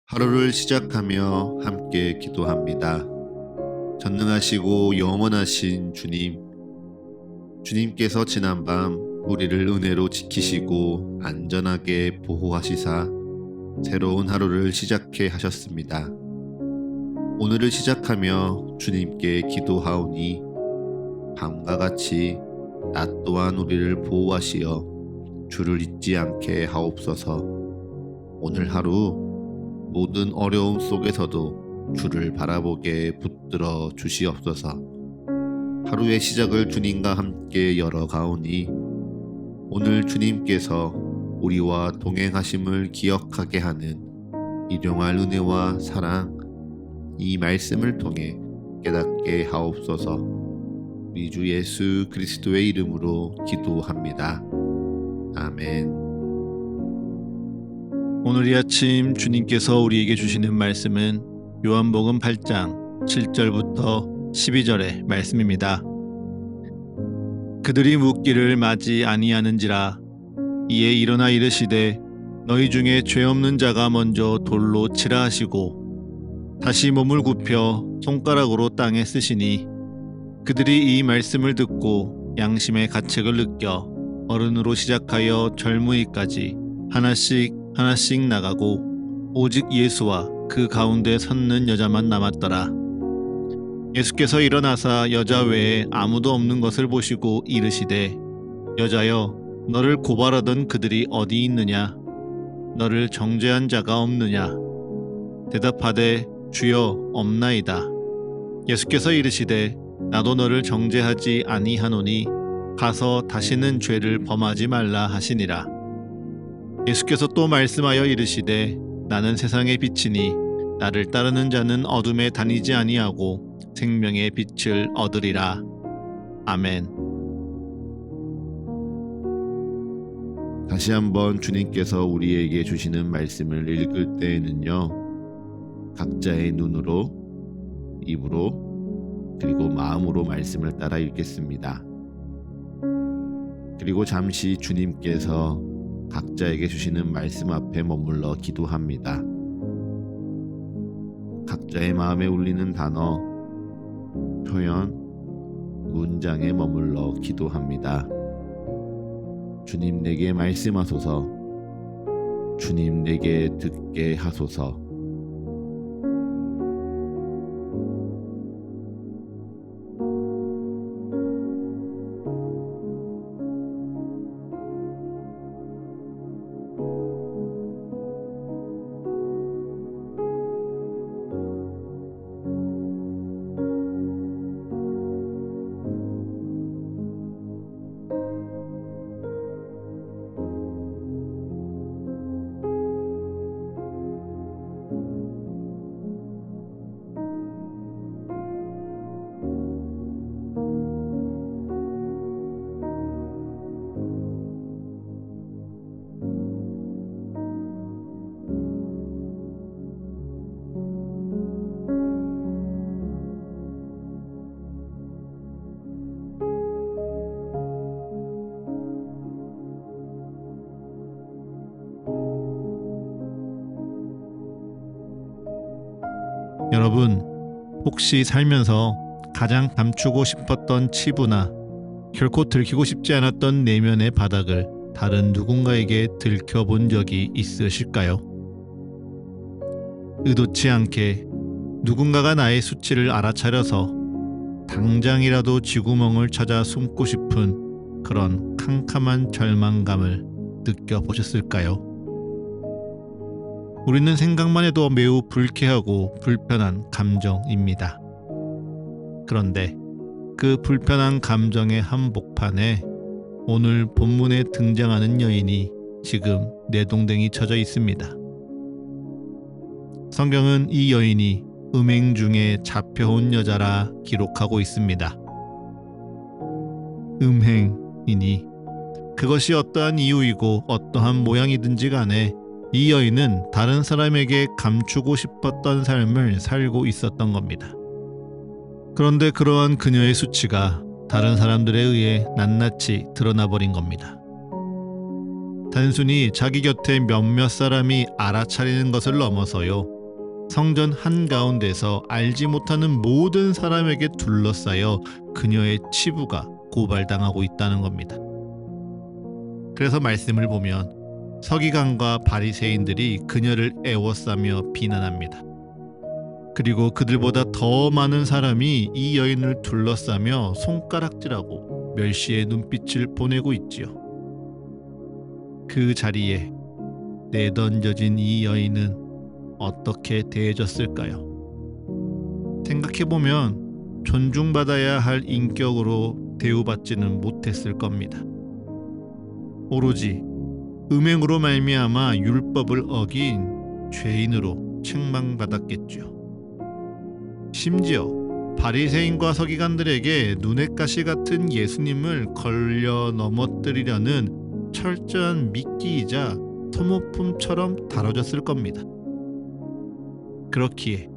하루를 시작하며 함께 기도합니다. 전능하시고 영원하신 주님, 주님께서 지난밤 우리를 은혜로 지키시고 안전하게 보호하시사 새로운 하루를 시작해 하셨습니다. 오늘을 시작하며 주님께 기도하오니 밤과 같이 낮 또한 우리를 보호하시어 주를 잊지 않게 하옵소서. 오늘 하루 모든 어려움 속에서도 주를 바라보게 붙들어 주시옵소서. 하루의 시작을 주님과 함께 열어가오니 오늘 주님께서 우리와 동행하심을 기억하게 하는 일용할 은혜와 사랑, 이 말씀을 통해 깨닫게 하옵소서. 우리 주 예수 그리스도의 이름으로 기도합니다. 아멘. 오늘 이 아침 주님께서 우리에게 주시는 말씀은 요한복음 8장 7절부터 12절의 말씀입니다. 그들이 묻기를 맞이 아니하는지라. 이에 일어나 이르시되 너희 중에 죄 없는 자가 먼저 돌로 치라 하시고 다시 몸을 굽혀 손가락으로 땅에 쓰시니 그들이 이 말씀을 듣고 양심의 가책을 느껴 어른으로 시작하여 젊은이까지 하나씩 나가고 오직 예수와 그 가운데 섰는 여자만 남았더라. 예수께서 일어나사 여자 외에 아무도 없는 것을 보시고 이르시되 여자여, 너를 고발하던 그들이 어디 있느냐? 너를 정죄한 자가 없느냐? 대답하되 주여, 없나이다. 예수께서 이르시되 나도 너를 정죄하지 아니하노니 가서 다시는 죄를 범하지 말라 하시니라. 예수께서 또 말씀하여 이르시되 나는 세상의 빛이니 나를 따르는 자는 어둠에 다니지 아니하고 생명의 빛을 얻으리라. 아멘. 다시 한번 주님께서 우리에게 주시는 말씀을 읽을 때에는요, 각자의 눈으로, 입으로, 그리고 마음으로 말씀을 따라 읽겠습니다. 그리고 잠시 주님께서 각자에게 주시는 말씀 앞에 머물러 기도합니다. 각자의 마음에 울리는 단어, 표현, 문장에 머물러 기도합니다. 주님 내게 말씀하소서. 주님 내게 듣게 하소서. 여러분, 혹시 살면서 가장 감추고 싶었던 치부나 결코 들키고 싶지 않았던 내면의 바닥을 다른 누군가에게 들켜본 적이 있으실까요? 의도치 않게 누군가가 나의 수치를 알아차려서 당장이라도 쥐구멍을 찾아 숨고 싶은 그런 캄캄한 절망감을 느껴보셨을까요? 우리는 생각만 해도 매우 불쾌하고 불편한 감정입니다. 그런데 그 불편한 감정의 한복판에 오늘 본문에 등장하는 여인이 지금 내동댕이 쳐져 있습니다. 성경은 이 여인이 음행 중에 잡혀온 여자라 기록하고 있습니다. 음행이니 그것이 어떠한 이유이고 어떠한 모양이든지 간에 이 여인은 다른 사람에게 감추고 싶었던 삶을 살고 있었던 겁니다. 그런데 그러한 그녀의 수치가 다른 사람들에 의해 낱낱이 드러나버린 겁니다. 단순히 자기 곁에 몇몇 사람이 알아차리는 것을 넘어서요, 성전 한가운데서 알지 못하는 모든 사람에게 둘러싸여 그녀의 치부가 고발당하고 있다는 겁니다. 그래서 말씀을 보면 서기관과 바리새인들이 그녀를 애워싸며 비난합니다. 그리고 그들보다 더 많은 사람이 이 여인을 둘러싸며 손가락질하고 멸시의 눈빛을 보내고 있지요. 그 자리에 내던져진 이 여인은 어떻게 대해졌을까요? 생각해보면 존중받아야 할 인격으로 대우받지는 못했을 겁니다. 오로지 음행으로 말미암아 율법을 어긴 죄인으로 책망받았겠죠. 심지어 바리새인과 서기관들에게 눈엣 가시 같은 예수님을 걸려 넘어뜨리려는 철저한 미끼이자 소모품처럼 다뤄졌을 겁니다. 그렇기에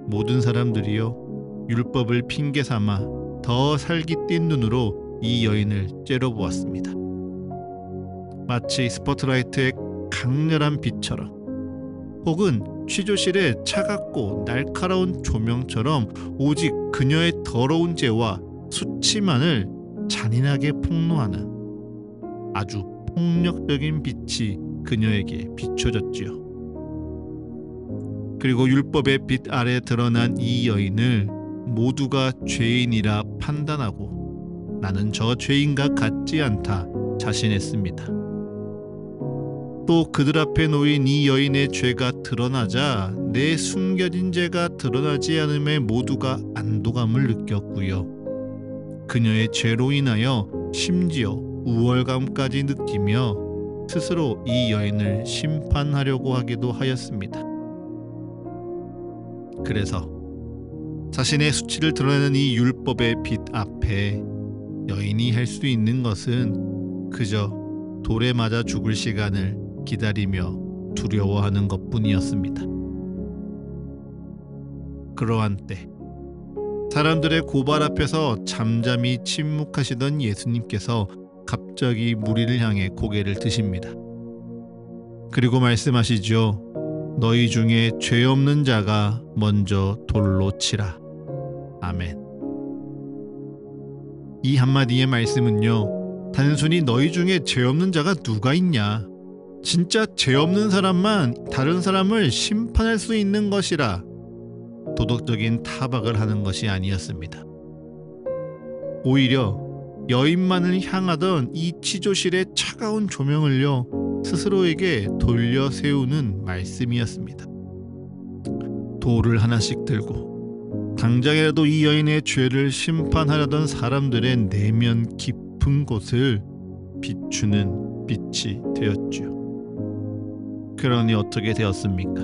모든 사람들이요 율법을 핑계 삼아 더 살깃뛴 눈으로 이 여인을 째려보았습니다. 마치 스포트라이트의 강렬한 빛처럼 혹은 취조실의 차갑고 날카로운 조명처럼 오직 그녀의 더러운 죄와 수치만을 잔인하게 폭로하는 아주 폭력적인 빛이 그녀에게 비춰졌지요. 그리고 율법의 빛 아래 드러난 이 여인을 모두가 죄인이라 판단하고 나는 저 죄인과 같지 않다 자신했습니다. 또 그들 앞에 놓인 이 여인의 죄가 드러나자 내 숨겨진 죄가 드러나지 않음에 모두가 안도감을 느꼈고요. 그녀의 죄로 인하여 심지어 우월감까지 느끼며 스스로 이 여인을 심판하려고 하기도 하였습니다. 그래서 자신의 수치를 드러내는 이 율법의 빛 앞에 여인이 할 수 있는 것은 그저 돌에 맞아 죽을 시간을 기다리며 두려워하는 것뿐이었습니다. 그러한 때 사람들의 고발 앞에서 잠잠히 침묵하시던 예수님께서 갑자기 무리를 향해 고개를 드십니다. 그리고 말씀하시죠. 너희 중에 죄 없는 자가 먼저 돌로 치라. 아멘. 이 한마디의 말씀은요, 단순히 너희 중에 죄 없는 자가 누가 있냐, 진짜 죄 없는 사람만 다른 사람을 심판할 수 있는 것이라 도덕적인 타박을 하는 것이 아니었습니다. 오히려 여인만을 향하던 이 치조실의 차가운 조명을요 스스로에게 돌려 세우는 말씀이었습니다. 돌을 하나씩 들고 당장이라도 이 여인의 죄를 심판하려던 사람들의 내면 깊은 곳을 비추는 빛이 되었죠. 그러니 어떻게 되었습니까?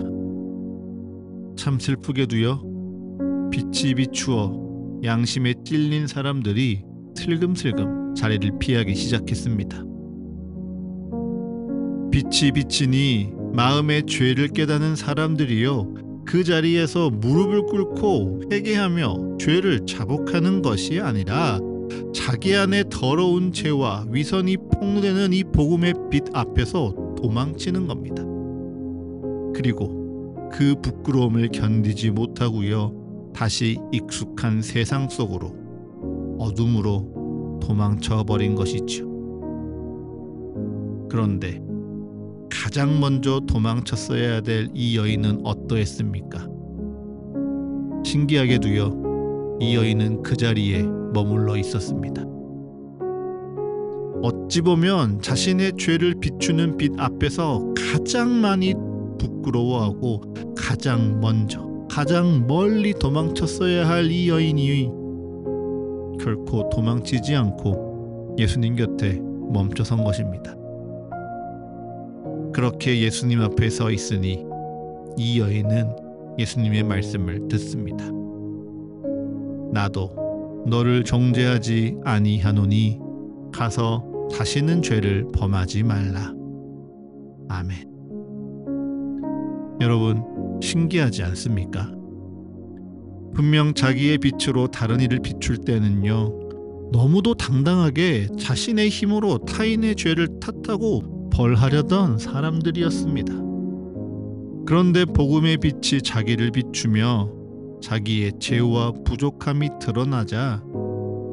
참 슬프게도요, 빛이 비추어 양심에 찔린 사람들이 슬금슬금 자리를 피하기 시작했습니다. 빛이 비치니 마음의 죄를 깨닫는 사람들이요 그 자리에서 무릎을 꿇고 회개하며 죄를 자복하는 것이 아니라 자기 안에 더러운 죄와 위선이 폭로되는 이 복음의 빛 앞에서 도망치는 겁니다. 그리고 그 부끄러움을 견디지 못하고요 다시 익숙한 세상 속으로 어둠으로 도망쳐 버린 것이죠. 그런데 가장 먼저 도망쳤어야 될 이 여인은 어떠했습니까? 신기하게도요 이 여인은 그 자리에 머물러 있었습니다. 어찌 보면 자신의 죄를 비추는 빛 앞에서 가장 많이 부끄러워하고 가장 먼저 가장 멀리 도망쳤어야 할 이 여인이 결코 도망치지 않고 예수님 곁에 멈춰선 것입니다. 그렇게 예수님 앞에 서 있으니 이 여인은 예수님의 말씀을 듣습니다. 나도 너를 정죄하지 아니하노니 가서 다시는 죄를 범하지 말라. 아멘. 여러분, 신기하지 않습니까? 분명 자기의 빛으로 다른 이를 비출 때는요 너무도 당당하게 자신의 힘으로 타인의 죄를 탓하고 벌하려던 사람들이었습니다. 그런데 복음의 빛이 자기를 비추며 자기의 죄와 부족함이 드러나자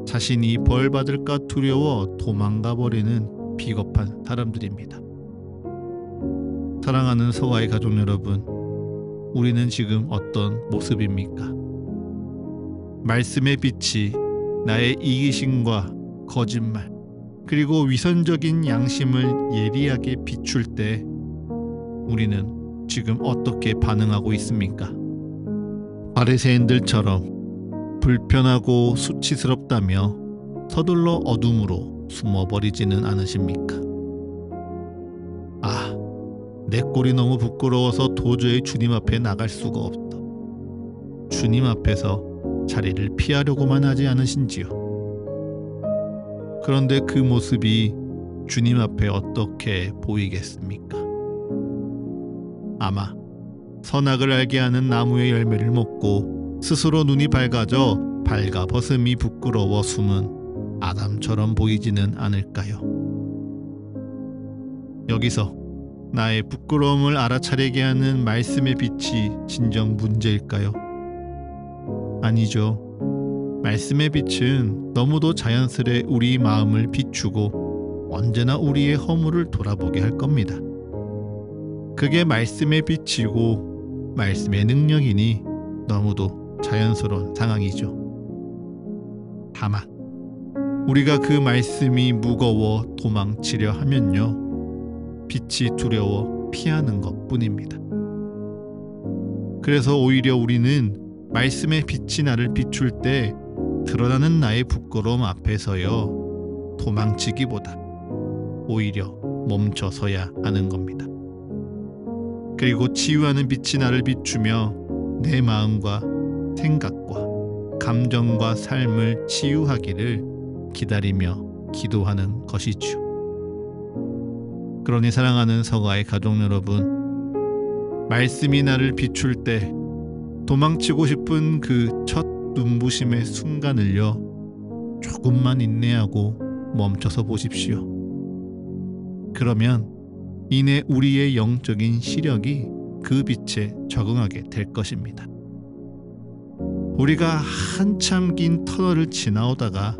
자신이 벌받을까 두려워 도망가 버리는 비겁한 사람들입니다. 사랑하는 서가의 가족 여러분, 우리는 지금 어떤 모습입니까? 말씀의 빛이 나의 이기심과 거짓말, 그리고 위선적인 양심을 예리하게 비출 때 우리는 지금 어떻게 반응하고 있습니까? 바리새인들처럼 불편하고 수치스럽다며 서둘러 어둠으로 숨어버리지는 않으십니까? 아, 내 꼴이 너무 부끄러워서 도저히 주님 앞에 나갈 수가 없다. 주님 앞에서 자리를 피하려고만 하지 않으신지요? 그런데 그 모습이 주님 앞에 어떻게 보이겠습니까? 아마 선악을 알게 하는 나무의 열매를 먹고 스스로 눈이 밝아져 발가벗음이 부끄러워 숨은 아담처럼 보이지는 않을까요? 여기서 나의 부끄러움을 알아차리게 하는 말씀의 빛이 진정 문제일까요? 아니죠. 말씀의 빛은 너무도 자연스레 우리 마음을 비추고 언제나 우리의 허물을 돌아보게 할 겁니다. 그게 말씀의 빛이고 말씀의 능력이니 너무도 자연스러운 상황이죠. 다만 우리가 그 말씀이 무거워 도망치려 하면요, 빛이 두려워 피하는 것뿐입니다. 그래서 오히려 우리는 말씀의 빛이 나를 비출 때 드러나는 나의 부끄러움 앞에서요, 도망치기보다 오히려 멈춰서야 하는 겁니다. 그리고 치유하는 빛이 나를 비추며 내 마음과 생각과 감정과 삶을 치유하기를 기다리며 기도하는 것이죠. 그러니 사랑하는 서가의 가족 여러분, 말씀이 나를 비출 때 도망치고 싶은 그 첫 눈부심의 순간을요, 조금만 인내하고 멈춰서 보십시오. 그러면 이내 우리의 영적인 시력이 그 빛에 적응하게 될 것입니다. 우리가 한참 긴 터널을 지나오다가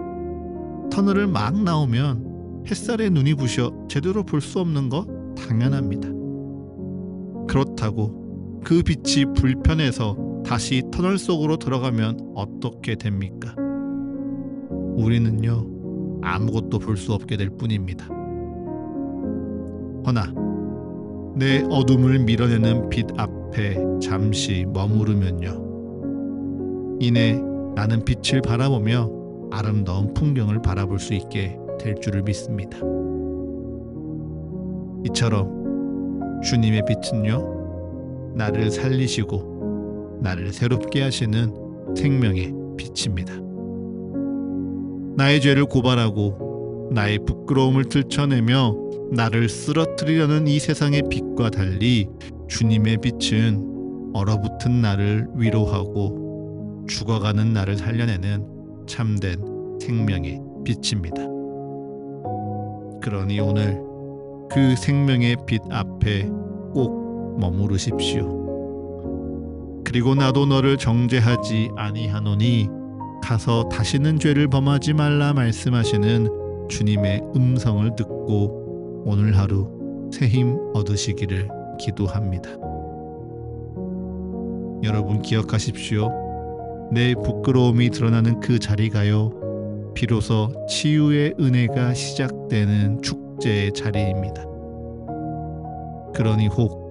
터널을 막 나오면 햇살에 눈이 부셔 제대로 볼 수 없는 거 당연합니다. 그렇다고 그 빛이 불편해서 다시 터널 속으로 들어가면 어떻게 됩니까? 우리는요, 아무것도 볼 수 없게 될 뿐입니다. 허나 내 어둠을 밀어내는 빛 앞에 잠시 머무르면요, 이내 나는 빛을 바라보며 아름다운 풍경을 바라볼 수 있게 될 줄을 믿습니다. 이처럼 주님의 빛은요, 나를 살리시고 나를 새롭게 하시는 생명의 빛입니다. 나의 죄를 고발하고 나의 부끄러움을 들춰내며 나를 쓰러뜨리려는 이 세상의 빛과 달리 주님의 빛은 얼어붙은 나를 위로하고 죽어가는 나를 살려내는 참된 생명의 빛입니다. 그러니 오늘 그 생명의 빛 앞에 꼭 머무르십시오. 그리고 나도 너를 정죄하지 아니하노니 가서 다시는 죄를 범하지 말라 말씀하시는 주님의 음성을 듣고 오늘 하루 새 힘 얻으시기를 기도합니다. 여러분 기억하십시오. 내 부끄러움이 드러나는 그 자리가요, 비로소 치유의 은혜가 시작되는 축제의 자리입니다. 그러니 혹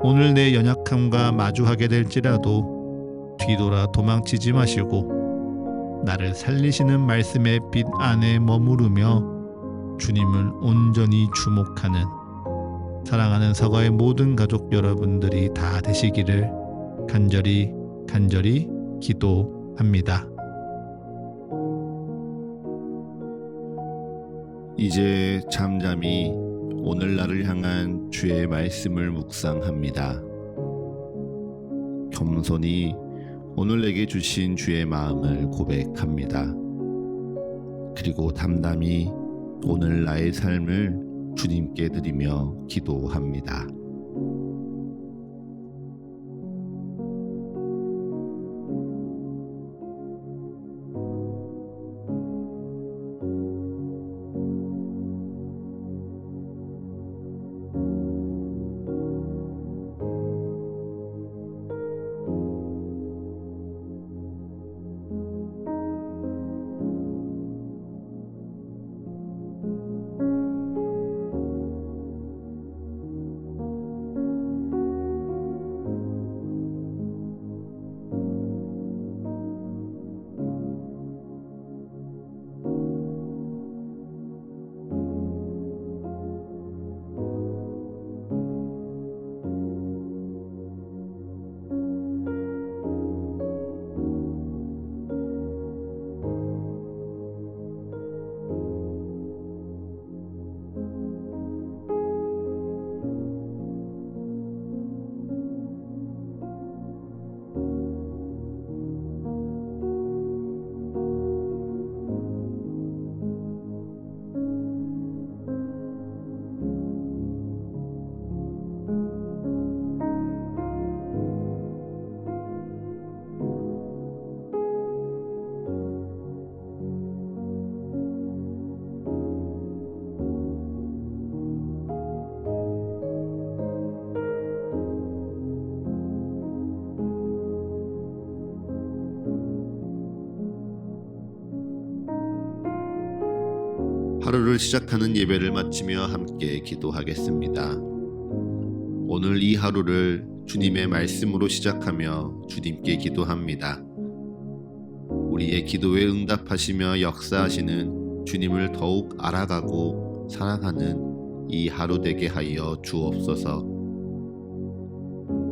오늘 내 연약함과 마주하게 될지라도 뒤돌아 도망치지 마시고 나를 살리시는 말씀의 빛 안에 머무르며 주님을 온전히 주목하는 사랑하는 서가의 모든 가족 여러분들이 다 되시기를 간절히 기도합니다. 이제 잠잠히 오늘날을 향한 주의 말씀을 묵상합니다. 겸손히 오늘 내게 주신 주의 마음을 고백합니다. 그리고 담담히 오늘 나의 삶을 주님께 드리며 기도합니다. 하루를 시작하는 예배를 마치며 함께 기도하겠습니다. 오늘 이 하루를 주님의 말씀으로 시작하며 주님께 기도합니다. 우리의 기도에 응답하시며 역사하시는 주님을 더욱 알아가고 사랑하는 이 하루 되게 하여 주옵소서.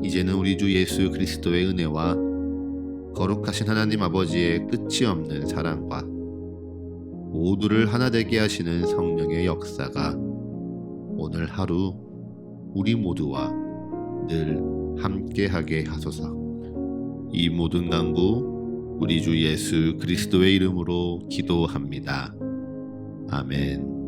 이제는 우리 주 예수 그리스도의 은혜와 거룩하신 하나님 아버지의 끝이 없는 사랑과 모두를 하나 되게 하시는 성령의 역사가 오늘 하루 우리 모두와 늘 함께하게 하소서. 이 모든 간구 우리 주 예수 그리스도의 이름으로 기도합니다. 아멘.